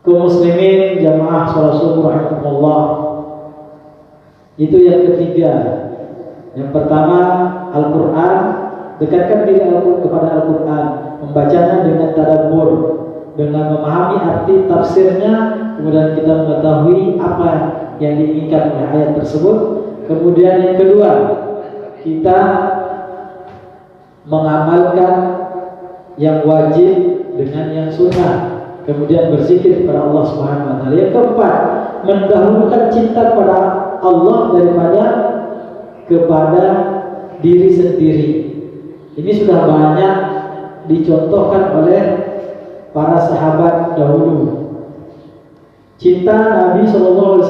kaum muslimin jamaah sholat subuh rahimakumullah. Itu yang ketiga. Yang pertama Al-Quran, dekatkan diri kepada Al-Quran, membacanya dengan tadabbur, dengan memahami arti tafsirnya, kemudian kita mengetahui apa yang diinginkan oleh ayat tersebut. Kemudian yang kedua, kita mengamalkan yang wajib dengan yang sunnah, kemudian berzikir kepada Allah Subhanahu wa taala. Yang keempat, mendahulukan cinta kepada Allah daripada kepada diri sendiri. Ini sudah banyak dicontohkan oleh para sahabat dahulu. Cinta Nabi SAW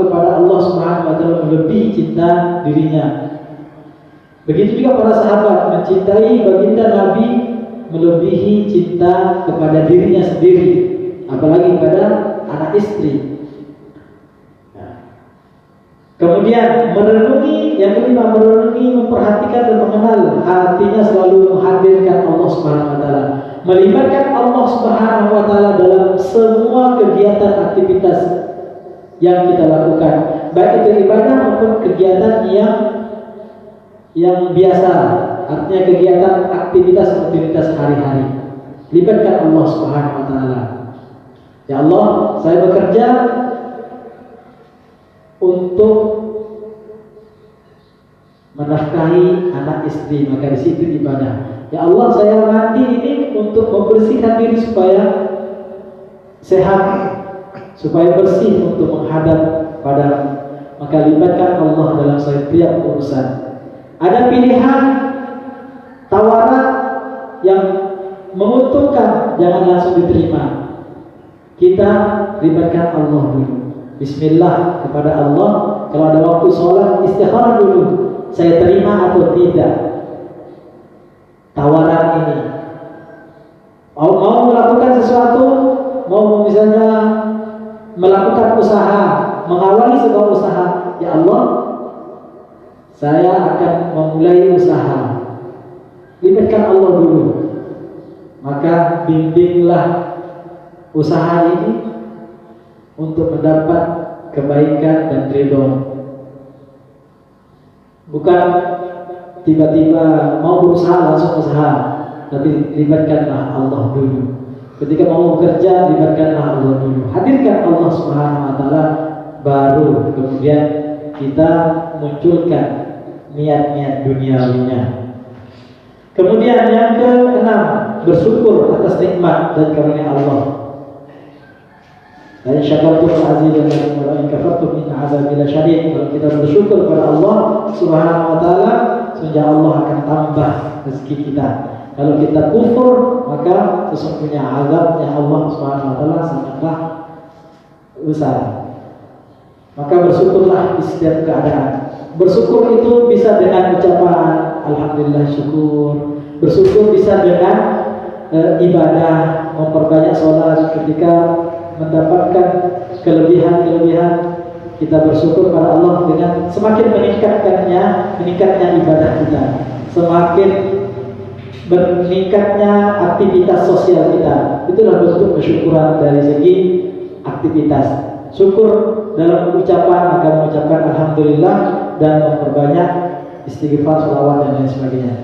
kepada Allah Subhanahu wa taala melebihi cinta dirinya. Begitu juga para sahabat mencintai baginda Nabi melebihi cinta kepada dirinya sendiri, apalagi kepada anak istri. Kemudian merenungi, yang kelima merenungi, memperhatikan dan mengenal, artinya selalu menghadirkan Allah Subhanahu wa taala, melibatkan Allah Subhanahu wa taala dalam semua kegiatan aktivitas yang kita lakukan, baik itu ibadah maupun kegiatan yang biasa, artinya kegiatan aktivitas hari-hari. Libatkan Allah Subhanahu wa taala. Ya Allah, saya bekerja untuk menafkahi anak istri, maka di situ ibadah. Ya Allah, saya mandi ini untuk membersihkan diri supaya sehat, supaya bersih untuk menghadap pada, maka libatkan Allah dalam setiap urusan. Ada pilihan tawaran yang menguntungkan, jangan langsung diterima. Kita libatkan Allah dulu. Bismillah kepada Allah. Kalau ada waktu sholat, istikharah dulu, saya terima atau tidak tawaran ini. Mau melakukan sesuatu, mau misalnya melakukan usaha, mengawali sebuah usaha, ya Allah, saya akan memulai usaha. Libatkan Allah dulu, maka bimbinglah usaha ini untuk mendapat kebaikan dan ridho. Bukan tiba-tiba mau berusaha langsung usaha, tapi libatkanlah Allah dulu. Ketika mau bekerja, libatkanlah Allah dulu. Hadirkan Allah Subhanahu wa taala, baru kemudian kita munculkan niat-niat duniawinya. Kemudian yang keenam, bersyukur atas nikmat dan karunia Allah. La in syakartum la'azidannakum wa la in kafartum inna 'adzabi lasyadid. Kalau kita bersyukur kepada Allah Subhanahu wa taala, sesungguhnya Allah akan tambah rezeki kita. Kalau kita kufur, maka sesungguhnya azabnya Allah Subhanahu wa taala sangatlah besar. Maka bersyukurlah di setiap keadaan. Bersyukur itu bisa dengan ucapan alhamdulillah syukur. Bersyukur bisa dengan ibadah, memperbanyak sholat. Ketika mendapatkan kelebihan-kelebihan, kita bersyukur pada Allah dengan semakin meningkatnya ibadah kita, semakin meningkatnya aktivitas sosial kita. Itulah bentuk kesyukuran dari segi aktivitas. Syukur dalam ucapan, maka mengucapkan alhamdulillah dan memperbanyak istighfar, sholawat dan lain sebagainya.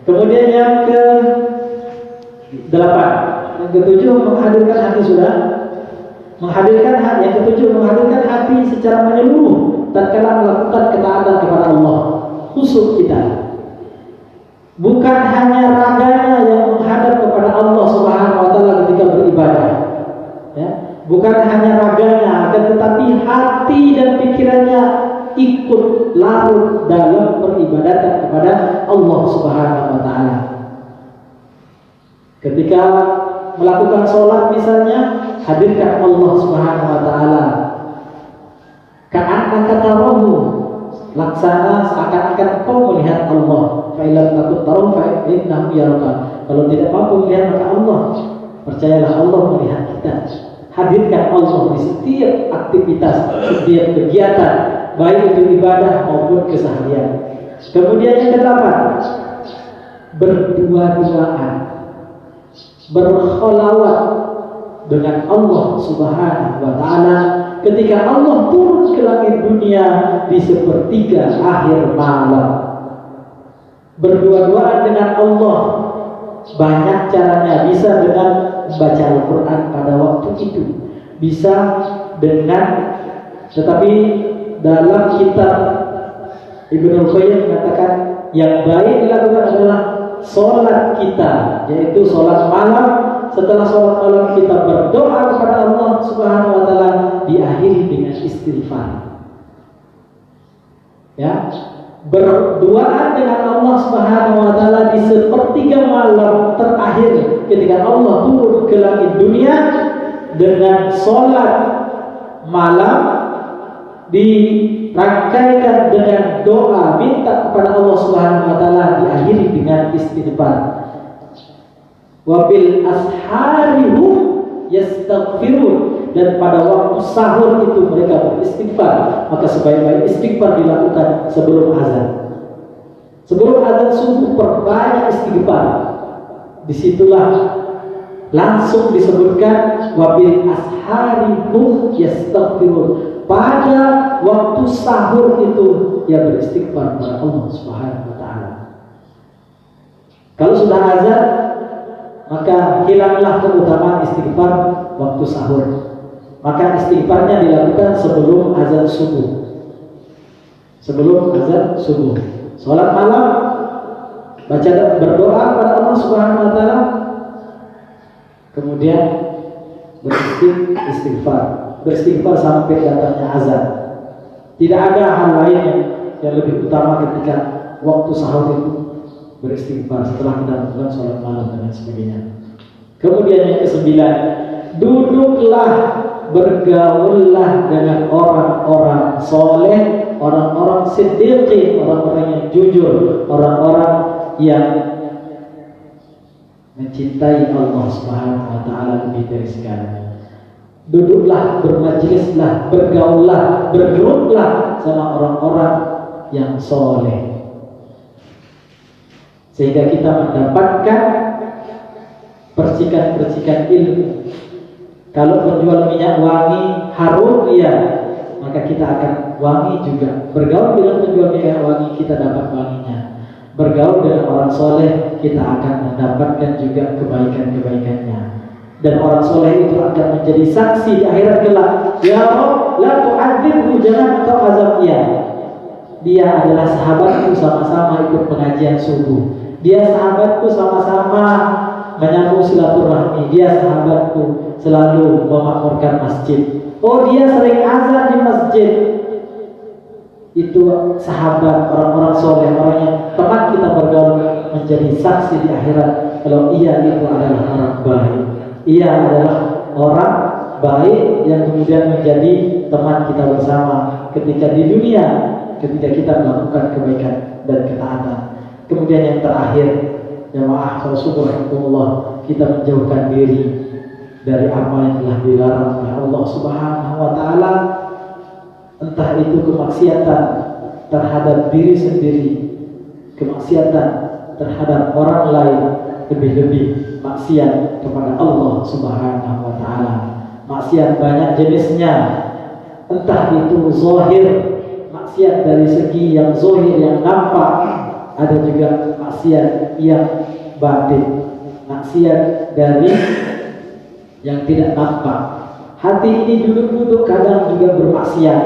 Kemudian yang ke-8, yang ke-7 menghadirkan hati sudah. Menghadirkan hati, yang ke-7 menghadirkan hati secara menyeluruh tatkala melakukan ketaatan kepada Allah. Khusyuk kita. Bukan hanya raganya yang menghadap kepada Allah Subhanahu wa taala ketika beribadah. Ya, bukan hanya raganya, akan tetapi hati dan pikirannya ikut larut dalam peribadatan kepada Allah Subhanahu wa taala. Ketika melakukan sholat misalnya, hadirkan Allah Subhanahu wa taala. Ka'annaka tarahu, laksana seakan-akan kau melihat Allah. Fa illam takun tarahu fa innahu yaraka. Kalau tidak mampu melihat, maka Allah, percayalah Allah melihat kita. Hadirkan Allah di setiap aktivitas, setiap kegiatan, baik itu ibadah maupun keseharian. Kemudian yang ke-8, berdua-duaan, berkholawat dengan Allah Subhanahu wa taala ketika Allah turun ke langit dunia di sepertiga akhir malam. Berdua-duaan dengan Allah banyak caranya, bisa dengan membaca Al-Quran pada waktu itu, bisa dengan, tetapi dalam kitab Ibnu Qayyim mengatakan yang baik dilakukan adalah sholat kita, yaitu sholat malam. Setelah sholat malam kita berdoa kepada Allah Subhanahu wa taala, diakhiri dengan istighfar. Ya, berdoa dengan Allah Subhanahu wa taala di sepertiga malam terakhir ketika Allah turun ke langit dunia, dengan sholat malam dirangkaikan dengan doa minta kepada Allah Subhanahu wa taala, diakhiri dengan istighfar. Wa bil asharihum yastaghfirun, dan pada waktu sahur itu mereka beristighfar. Maka sebaik-baik istighfar dilakukan sebelum azan. Sebelum azan subuh perbanyak istighfar. Disitulah langsung disebutkan wa bil asharihum yastaghfirun. Pada waktu sahur itu dia beristighfar kepada Allah Subhanahu wa taala. Kalau sudah azan, maka hilanglah keutamaan istighfar waktu sahur. Maka istighfarnya dilakukan sebelum azan subuh. Sebelum azan subuh. Salat malam, baca berdoa kepada Allah Subhanahu wa taala. Kemudian beristighfar sampai datangnya azan. Tidak ada hal lain yang lebih utama ketika waktu sahur itu, beristighfar setelah kita melakukan sholat malam dan sebagainya. Kemudian yang kesembilan, duduklah, bergaullah dengan orang-orang soleh, orang-orang siddiqin, orang-orang yang jujur, orang-orang yang mencintai Allah Subhanahu wa taala lebih dari segalanya. Duduklah, bermajlislah, bergaullah, bergeruplah sama orang-orang yang soleh, sehingga kita mendapatkan percikan-percikan ilmu. Kalau menjual minyak wangi harum, ya, maka kita akan wangi juga. Bergaul dengan penjual minyak wangi, kita dapat wanginya. Bergaul dengan orang soleh, kita akan mendapatkan juga kebaikan-kebaikannya. Dan orang soleh itu akan menjadi saksi di akhirat kelak. Ya Rabb, la tu'adzibhu, jangan engkau azab dia. Dia adalah sahabatku, sama-sama ikut pengajian subuh. Dia sahabatku, sama-sama menyambung silaturahmi. Dia sahabatku, selalu memakmurkan masjid. Oh, dia sering azan di masjid. Itu sahabat, orang-orang soleh, orang yang teman kita bergaul, menjadi saksi di akhirat kalau ia itu adalah orang baik. Ia adalah orang baik yang kemudian menjadi teman kita bersama ketika di dunia, ketika kita melakukan kebaikan dan ketaatan. Kemudian yang terakhir, jamaah subhanallah, kita menjauhkan diri dari apa yang telah dilarang oleh Allah Subhanahu wa taala, entah itu kemaksiatan terhadap diri sendiri, kemaksiatan terhadap orang lain, lebih-lebih maksiat kepada Allah Subhanahu wa taala. Maksiat banyak jenisnya, entah itu zahir, maksiat dari segi yang zahir yang nampak, ada juga maksiat yang batin, maksiat dari yang tidak nampak. Hati ini duduk-duduk kadang juga bermaksiat.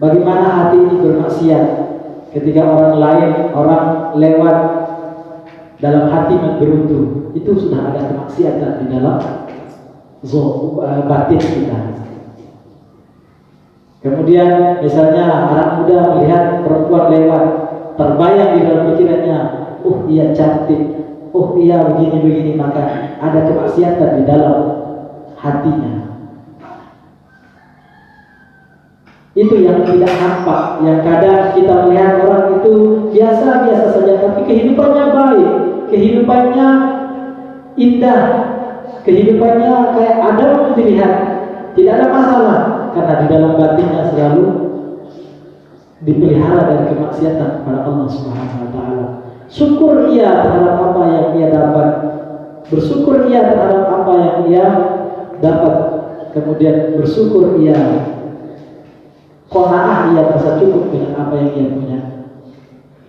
Bagaimana hati ini bermaksiat? Ketika orang lain, orang lewat, dalam hati menggerutu, itu sudah ada kemaksiatan di dalam batin kita. Kemudian misalnya anak muda melihat perempuan lewat, terbayang di dalam pikirannya, oh ia cantik, oh ia begini-begini, maka ada kemaksiatan di dalam hatinya. Itu yang tidak nampak, yang kadang kita melihat orang itu biasa-biasa saja, tapi kehidupannya baik, kehidupannya indah, kehidupannya kayak ada yang dilihat, tidak ada masalah, karena di dalam batinnya selalu dipelihara dari kemaksiatan kepada Allah Subhanahu wa taala. Syukur ia terhadap apa yang ia dapat, bersyukur ia terhadap apa yang ia dapat, kemudian bersyukur ia, qanaah ia merasa cukup dengan apa yang ia punya.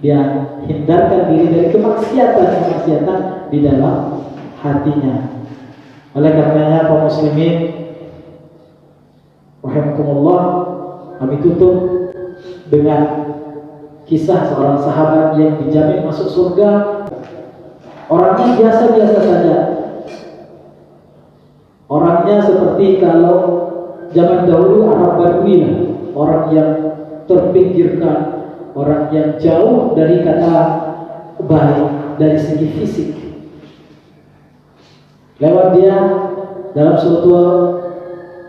Dia hindarkan diri dari kemaksiatan di dalam hatinya. Oleh karenanya kaum muslimin rahimakumullah, kami tutup dengan kisah seorang sahabat yang dijamin masuk surga. Orangnya biasa-biasa saja. Orangnya seperti kalau zaman dahulu Arab Badui lah, orang yang terpinggirkan, orang yang jauh dari kata baik dari segi fisik. Lewat dia dalam suatu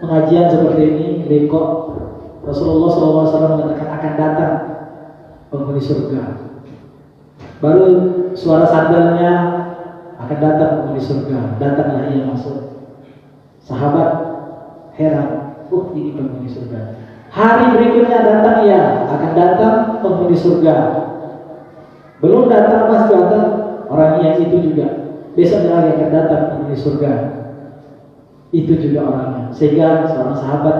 pengajian seperti ini, rekod Rasulullah SAW mengatakan akan datang penghuni surga. Baru suara sandalnya akan datang penghuni surga. Datanglah ia masuk. Sahabat heran, ini penghuni surga. Hari berikutnya datang ia, akan datang penghuni surga. Belum datang pas datang orang yang itu juga. Besoknya lagi akan datang penghuni surga. Itu juga orangnya. Sehingga seorang sahabat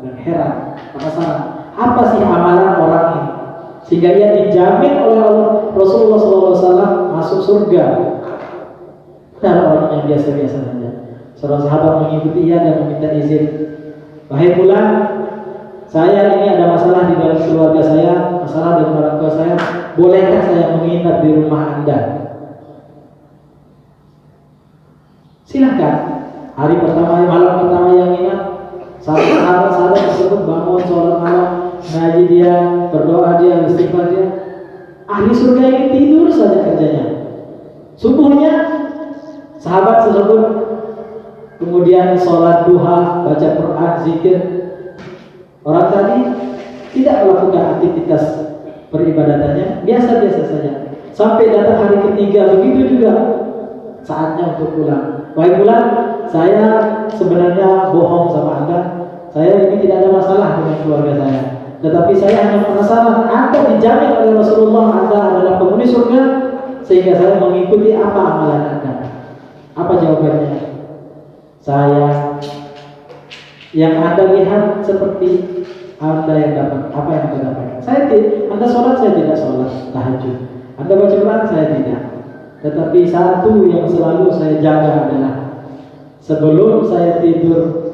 dengan heran, penasaran, apa sih amalan orang ini? Sehingga ia dijamin oleh Allah Rasulullah SAW masuk surga. Dan orang yang biasa-biasa saja. Seorang sahabat mengikuti ia dan meminta izin. Wahai fulan, saya ini ada masalah di dalam keluarga saya, masalah dengan orang tua saya. Bolehkah saya menginap di rumah Anda? Silahkan. Hari pertama, malam pertama yang ingat, sahabat tersebut bangun sholat malam, ngaji dia, berdoa dia, istighfar dia. Ahli surga ini tidur saja kerjanya. Subuhnya sahabat tersebut kemudian sholat duha, baca Quran, zikir. Orang tadi tidak melakukan aktivitas peribadatannya, biasa-biasa saja. Sampai datang hari ketiga, begitu juga saatnya untuk pulang. Wahai pulang, saya sebenarnya bohong sama Anda. Saya ini tidak ada masalah dengan keluarga saya. Tetapi saya hanya penasaran, Anda dijamin oleh Rasulullah Anda adalah penghuni surga, sehingga saya mengikuti apa amalan Anda. Apa jawabannya? Saya yang Anda lihat seperti Anda yang dapat. Apa yang Anda dapat? Anda sholat, saya tidak sholat tahajud. Anda baca Quran, saya tidak. Tetapi satu yang selalu saya jaga adalah sebelum saya tidur,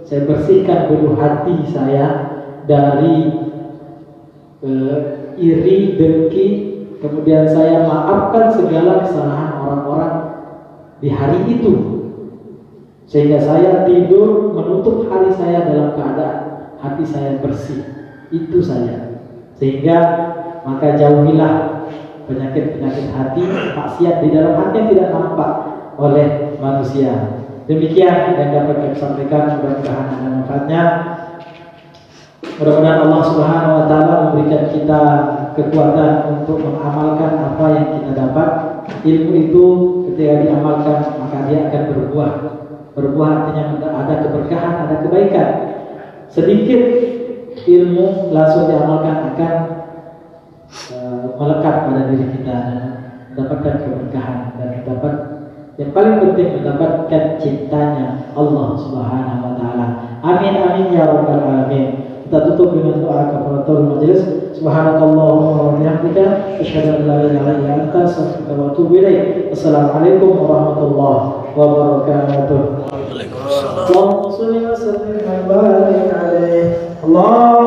saya bersihkan dulu hati saya dari iri, dengki. Kemudian saya maafkan segala kesalahan orang-orang di hari itu, sehingga saya tidur menutup hari saya dalam keadaan hati saya bersih. Itu saja. Sehingga maka jauhilah penyakit-penyakit hati, maksiat di dalam hati yang tidak nampak oleh manusia. Demikian yang dapat kami sampaikan, mudah-mudahan ada manfaatnya. Mudah-mudahan Allah Subhanahu wa taala memberikan kita kekuatan untuk mengamalkan apa yang kita dapat. Ilmu itu ketika diamalkan maka dia akan berbuah. Berbuah artinya ada keberkahan, ada kebaikan. Sedikit ilmu langsung diamalkan akan melekat pada diri kita dan mendapatkan keberkahan dan dapat yang paling penting mendapatkan cintanya Allah Subhanahu wa taala. Amin amin ya rabbal alamin. Kita tutup dengan doa kafaratul majelis. Subhanakallahumma wa bihamdika asyhadu an la ilaha illa anta astaghfiruka wa atubu ilaik. Assalamualaikum warahmatullahi wabarakatuh. Allahumma shalli wa sallim wa barik alaihi. Allah